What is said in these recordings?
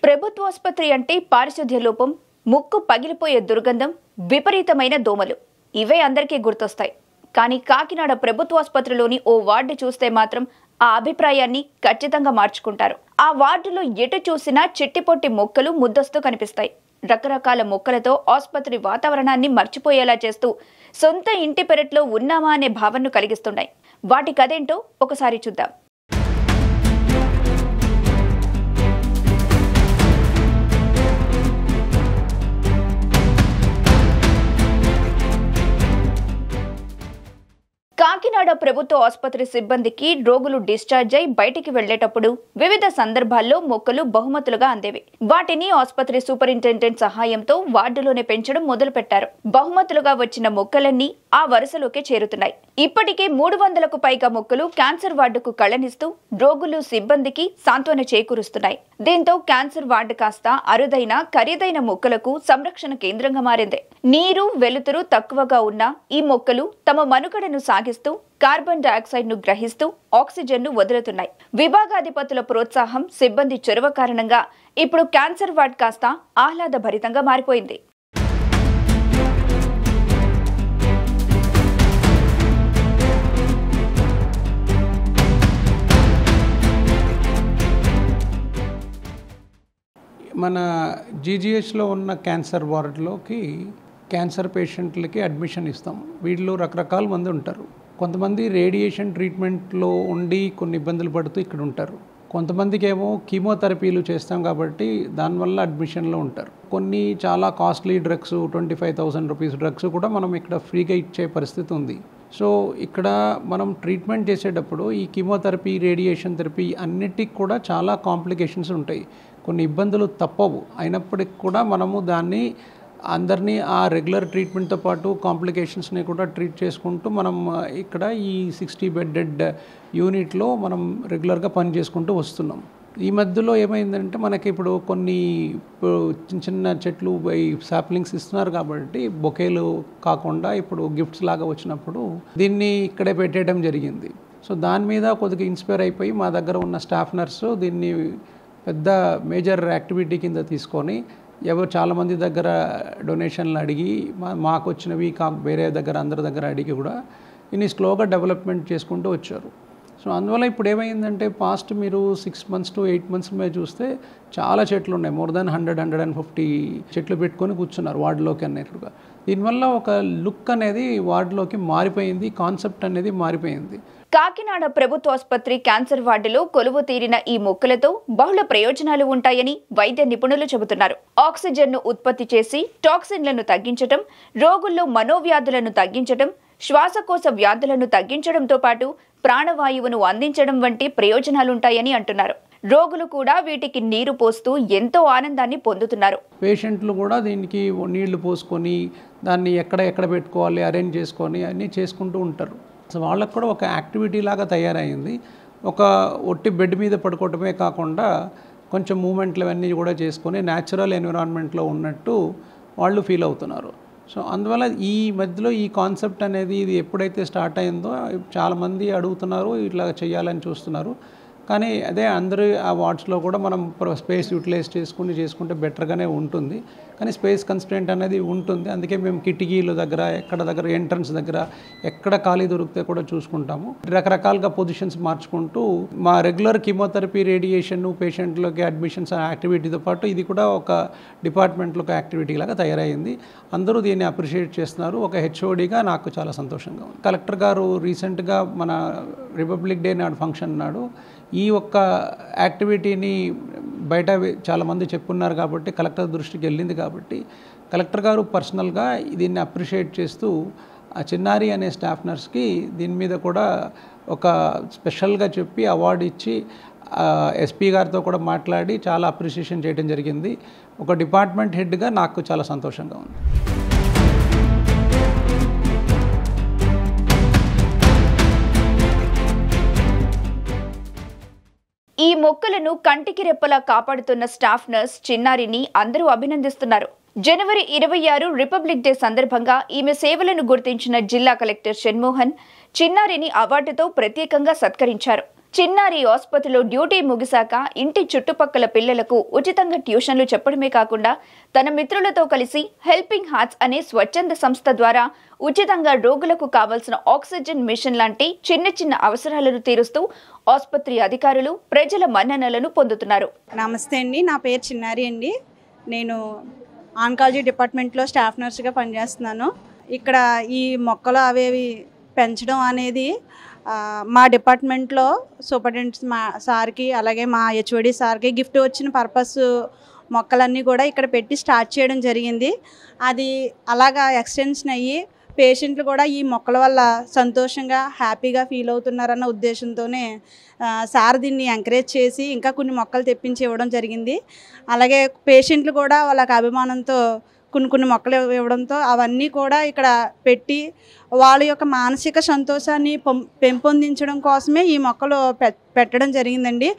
ప్రభుత్వాసుపత్రి అంటే పారిశుధ్య లోపం, ముక్కు పగిలిపోయే దుర్గంధం, విపరీతమైన దోమలు ఇవే అందరికీ గుర్తొస్తాయి. కానీ కాకినాడ ప్రభుత్వాసుపత్రిలోని ఓ వార్డు చూస్తే మాత్రం ఆ అభిప్రాయాన్ని ఖచ్చితంగా మార్చుకుంటారు. ఆ వార్డులో ఎటు చూసినా చిట్టిపొట్టి మొక్కలు ముద్దస్తూ కనిపిస్తాయి. రకరకాల మొక్కలతో ఆసుపత్రి వాతావరణాన్ని మర్చిపోయేలా చేస్తూ సొంత ఇంటి పెరట్లో ఉన్నామా అనే భావనను కలిగిస్తున్నాయి. వాటి కథేంటో ఒకసారి చూద్దాం. కాకినాడ ప్రభుత్వ ఆసుపత్రి సిబ్బందికి రోగులు డిశ్చార్జ్ అయి బయటికి వెళ్లేటప్పుడు వివిధ సందర్భాల్లో మొక్కలు బహుమతులుగా అందేవి. వాటిని ఆసుపత్రి సూపరింటెండెంట్ సహాయంతో వార్డులోనే పెంచడం మొదలుపెట్టారు. బహుమతులుగా వచ్చిన మొక్కలన్నీ ఆ వరుసలోకే చేరుతున్నాయి. ఇప్పటికే 300కు పైగా మొక్కలు క్యాన్సర్ వార్డుకు కళ్లనిస్తూ రోగులు సిబ్బందికి సాంత్వన చేకూరుస్తున్నాయి. దీంతో క్యాన్సర్ వార్డు కాస్త అరుదైన ఖరీదైన మొక్కలకు సంరక్షణ కేంద్రంగా మారింది. నీరు వెలుతురు తక్కువగా ఉన్న ఈ మొక్కలు తమ మనుగడను సాగిస్తూ కార్బన్ డయాక్సైడ్ ను గ్రహిస్తూ ఆక్సిజన్ ను వదులుతున్నాయి. విభాగాధిపతుల ప్రోత్సాహం, సిబ్బంది చొరవ కారణంగా ఇప్పుడు క్యాన్సర్ వార్డ్ కాస్త ఆహ్లాదభరితంగా మారిపోయింది. మన జీజీహెచ్లో ఉన్న క్యాన్సర్ వార్డులోకి క్యాన్సర్ పేషెంట్లకి అడ్మిషన్ ఇస్తాం. వీళ్ళు రకరకాల మంది ఉంటారు. కొంతమంది రేడియేషన్ ట్రీట్మెంట్లో ఉండి కొన్ని ఇబ్బందులు పడుతూ ఇక్కడ ఉంటారు. కొంతమందికి ఏమో కీమోథెరపీలు చేస్తాం కాబట్టి దానివల్ల అడ్మిషన్లో ఉంటారు. కొన్ని చాలా కాస్ట్లీ డ్రగ్స్, 25,000 రూపీస్ డ్రగ్స్ కూడా మనం ఇక్కడ ఫ్రీగా ఇచ్చే పరిస్థితి ఉంది. సో ఇక్కడ మనం ట్రీట్మెంట్ చేసేటప్పుడు ఈ కీమోథెరపీ, రేడియేషన్ థెరపీ అన్నిటికి కూడా చాలా కాంప్లికేషన్స్ ఉంటాయి. కొన్ని ఇబ్బందులు తప్పవు. అయినప్పటికీ కూడా మనము దాన్ని అందరినీ ఆ రెగ్యులర్ ట్రీట్మెంట్తో పాటు కాంప్లికేషన్స్ని కూడా ట్రీట్ చేసుకుంటూ మనం ఇక్కడ ఈ 60 బెడ్డెడ్ యూనిట్లో మనం రెగ్యులర్గా పని చేసుకుంటూ వస్తున్నాం. ఈ మధ్యలో ఏమైందంటే మనకి ఇప్పుడు కొన్ని చిన్న చిన్న చెట్లు ఈ సాప్లింగ్స్ ఇస్తున్నారు కాబట్టి బొకేలు కాకుండా ఇప్పుడు గిఫ్ట్స్ లాగా వచ్చినప్పుడు దీన్ని ఇక్కడే పెట్టేయడం జరిగింది. సో దాని మీద కొద్దిగా ఇన్స్పైర్ అయిపోయి మా దగ్గర ఉన్న స్టాఫ్ నర్సు దీన్ని పెద్ద మేజర్ యాక్టివిటీ కింద తీసుకొని చాలామంది దగ్గర డొనేషన్లు అడిగి మాకు వచ్చినవి వేరే దగ్గర అందరి దగ్గర అడిగి కూడా ఇన్ని స్లోగా డెవలప్మెంట్ చేసుకుంటూ వచ్చారు. సో అందువల్ల ఇప్పుడు ఏమైందంటే పాస్ట్ మీరు 6 months to 8 months మీద చూస్తే చాలా చెట్లు ఉన్నాయి. మోర్ దాన్ 100-150 చెట్లు పెట్టుకొని కూర్చున్నారు వార్డులోకి అన్నట్టుగా. దీనివల్ల ఒక లుక్ అనేది వార్డులోకి మారిపోయింది, కాన్సెప్ట్ అనేది మారిపోయింది. కాకినాడ ప్రభుత్వ ఆసుపత్రి క్యాన్సర్ వార్డులో కొలువు తీరిన ఈ మొక్కలతో బహుళ ప్రయోజనాలు ఉంటాయని వైద్య నిపుణులు చెబుతున్నారు. ఆక్సిజన్ ను ఉత్పత్తి చేసి టాక్సిన్లను తగ్గించటం, రోగుల్లో మనోవ్యాధులను తగ్గించటం, శ్వాసకోశ వ్యాధులను తగ్గించడంతో పాటు ప్రాణవాయువును అందించడం వంటి ప్రయోజనాలుంటాయని అంటున్నారు. రోగులు కూడా వీటికి నీరు పోస్తూ ఎంతో ఆనందాన్ని పొందుతున్నారు. పేషెంట్లు కూడా దీనికి నీళ్లు పోసుకొని దాన్ని ఎక్కడ పెట్టుకోవాలి అరేంజ్ చేసుకొని అన్నీ చేసుకుంటూ ఉంటారు. సో వాళ్ళకు కూడా ఒక యాక్టివిటీ లాగా తయారైంది. ఒక ఒట్టి బెడ్ మీద పడుకోవటమే కాకుండా కొంచెం మూమెంట్లు అవన్నీ కూడా చేసుకొని న్యాచురల్ ఎన్విరాన్మెంట్లో ఉన్నట్టు వాళ్ళు ఫీల్ అవుతున్నారు. సో అందువల్ల ఈ మధ్యలో ఈ కాన్సెప్ట్ అనేది ఇది ఎప్పుడైతే స్టార్ట్ అయిందో చాలామంది అడుగుతున్నారు, ఇట్లా చేయాలని చూస్తున్నారు. కానీ అదే అందరూ ఆ వార్డ్స్లో కూడా మనం స్పేస్ యూటిలైజ్ చేసుకుంటే బెటర్గానే ఉంటుంది. కానీ స్పేస్ కన్స్ట్రెంట్ అనేది ఉంటుంది. అందుకే మేము కిటికీల దగ్గర దగ్గర ఎంట్రన్స్ దగ్గర ఎక్కడ ఖాళీ దొరికితే కూడా చూసుకుంటాము. రకరకాలుగా పొజిషన్స్ మార్చుకుంటూ మా రెగ్యులర్ కీమోథెరపీ, రేడియేషన్ పేషెంట్లోకి అడ్మిషన్స్ యాక్టివిటీతో పాటు ఇది కూడా ఒక డిపార్ట్మెంట్లో ఒక యాక్టివిటీ లాగా తయారైంది. అందరూ దీన్ని అప్రిషియేట్ చేస్తున్నారు. ఒక హెచ్ఓడిగా నాకు చాలా సంతోషంగా ఉంది. కలెక్టర్ గారు రీసెంట్గా మన రిపబ్లిక్ డే నాడు ఫంక్షన్ నాడు ఈ ఒక్క యాక్టివిటీని బయట చాలామంది చెప్పున్నారు కాబట్టి కలెక్టర్ దృష్టికి వెళ్ళింది కాబట్టి కలెక్టర్ గారు పర్సనల్గా దీన్ని అప్రిషియేట్ చేస్తూ ఆ చిన్నారి అనే స్టాఫ్ నర్స్కి దీని మీద కూడా ఒక స్పెషల్గా చెప్పి అవార్డు ఇచ్చి ఎస్పీ గారితో కూడా మాట్లాడి చాలా అప్రిషియేషన్ చేయడం జరిగింది. ఒక డిపార్ట్మెంట్ హెడ్గా నాకు చాలా సంతోషంగా ఉంది. ఈ మొక్కలను కంటికి రెప్పలా కాపాడుతున్న స్టాఫ్ నర్స్ చిన్నారిని అందరూ అభినందిస్తున్నారు. జనవరి 26 రిపబ్లిక్ డే సందర్భంగా ఈమె సేవలను గుర్తించిన జిల్లా కలెక్టర్ షణ్మోహన్ చిన్నారిని అవార్డుతో ప్రత్యేకంగా సత్కరించారు. చిన్నారి ఆసుపత్రిలో డ్యూటీ ముగిశాక ఇంటి చుట్టుపక్కల పిల్లలకు ఉచితంగా ట్యూషన్లు చెప్పడమే కాకుండా తన మిత్రులతో కలిసి హెల్పింగ్ హార్ట్స్ అనే స్వచ్ఛంద సంస్థ ద్వారా ఉచితంగా రోగులకు కావాల్సిన ఆక్సిజన్ మిషన్ లాంటి చిన్న చిన్న అవసరాలను తీరుస్తూ ఆసుపత్రి అధికారులు ప్రజల మన్ననలను పొందుతున్నారు. నమస్తే అండి, నా పేరు చిన్నారి అండి. నేను ఆన్కాలజీ డిపార్ట్మెంట్లో స్టాఫ్ నర్స్గా పనిచేస్తున్నాను. ఇక్కడ ఈ మొక్కలు అవేవి పెంచడం అనేది మా డిపార్ట్మెంట్లో సూపరింటెండెంట్ సార్కి అలాగే మా హెచ్ఓడి సార్కి గిఫ్ట్ వచ్చిన పర్పస్ మొక్కలన్నీ కూడా ఇక్కడ పెట్టి స్టార్ట్ చేయడం జరిగింది. అది అలాగా ఎక్స్టెన్షన్ అయ్యి పేషెంట్లు కూడా ఈ మొక్కల వల్ల సంతోషంగా హ్యాపీగా ఫీల్ అవుతున్నారన్న ఉద్దేశంతోనే సార్ దీన్ని ఎంకరేజ్ చేసి ఇంకా కొన్ని మొక్కలు తెప్పించి ఇవ్వడం జరిగింది. అలాగే పేషెంట్లు కూడా వాళ్ళకి అభిమానంతో కొన్ని మొక్కలు ఇవ్వడంతో అవన్నీ కూడా ఇక్కడ పెట్టి వాళ్ళ యొక్క మానసిక సంతోషాన్ని పెంపొందించడం కోసమే ఈ మొక్కలు పెట్టడం జరిగిందండి.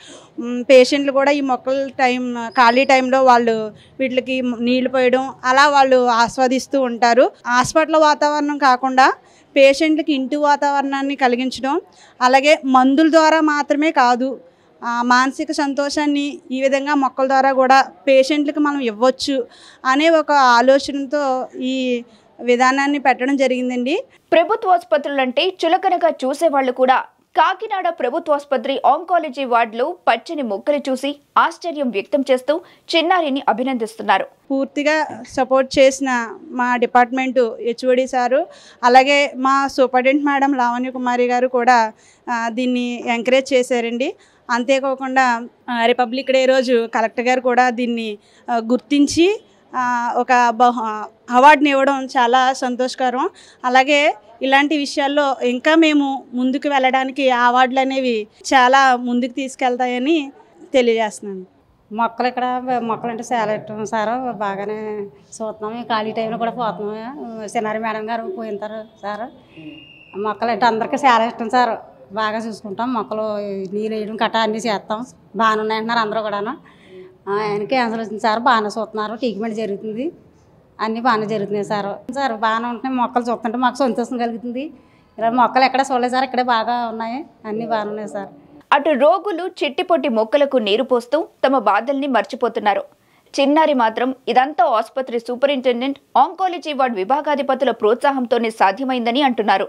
పేషెంట్లు కూడా ఈ మొక్కల ఖాళీ టైంలో వాళ్ళు వీటికి నీళ్లు పోయడం అలా వాళ్ళు ఆస్వాదిస్తూ ఉంటారు. హాస్పిటల్ వాతావరణం కాకుండా పేషెంట్లకి ఇంటి వాతావరణాన్ని కలిగించడం, అలాగే మందుల ద్వారా మాత్రమే కాదు మానసిక సంతోషాన్ని ఈ విధంగా మొక్కల ద్వారా కూడా పేషెంట్లకు మనం ఇవ్వచ్చు అనే ఒక ఆలోచనతో ఈ విధానాన్ని పెట్టడం జరిగిందండి. ప్రభుత్వ ఆసుపత్రులంటే చులకనగా చూసేవాళ్లు కూడా కాకినాడ ప్రభుత్వాసుపత్రి ఆంకాలజీ వార్డులో పచ్చని మొక్కలు చూసి ఆశ్చర్యం వ్యక్తం చేస్తూ చిన్నారిని అభినందిస్తున్నారు. పూర్తిగా సపోర్ట్ చేసిన మా డిపార్ట్మెంటు హెచ్ఓడి సారు అలాగే మా సూపరింటెండెంట్ మేడం లావణ్య కుమారి గారు కూడా దీన్ని ఎంకరేజ్ చేశారండి. అంతేకాకుండా రిపబ్లిక్ డే రోజు కలెక్టర్ గారు కూడా దీన్ని గుర్తించి ఒక అవార్డుని ఇవ్వడం చాలా సంతోషకరం. అలాగే ఇలాంటి విషయాల్లో ఇంకా మేము ముందుకు వెళ్ళడానికి ఆ అవార్డులు అనేవి చాలా ముందుకు తీసుకెళ్తాయని తెలియజేస్తున్నాను. మొక్కలు ఇక్కడ మొక్కలు అంటే చాలా ఇష్టం సార్, బాగానే చూస్తున్నాము. ఖాళీ టైంలో కూడా పోతున్నాము. సినారి మేడం గారు పోయింటారు సార్. మొక్కలు అంటే అందరికీ చాలా ఇష్టం సార్, బాగా చూసుకుంటాం. మొక్కలు నీళ్ళు వేయడం కట్ట అన్నీ చేస్తాం. బాగానే ఉన్నాయంటున్నారు అందరూ కూడాను. ఆయనకి క్యాన్సర్ వచ్చింది సార్, బాగానే చూస్తున్నారు. ట్రీట్మెంట్ జరుగుతుంది, అన్నీ బాగానే జరుగుతున్నాయి సార్. బాగానే ఉంటున్నాయి. మొక్కలు చూస్తుంటే మాకు సంతోషం కలుగుతుంది. ఇలా మొక్కలు ఎక్కడ చూడలేదు సార్, ఇక్కడే బాగా ఉన్నాయి, అన్నీ బాగానే ఉన్నాయి సార్. అటు రోగులు చిట్టిపొట్టి మొక్కలకు నీరు పోస్తూ తమ బాధల్ని మర్చిపోతున్నారు. చిన్నారి మాత్రం ఇదంతా ఆసుపత్రి సూపరింటెండెంట్ ఆంకాలజీ వార్డు విభాగాధిపతుల ప్రోత్సాహంతోనే సాధ్యమైందని అంటున్నారు.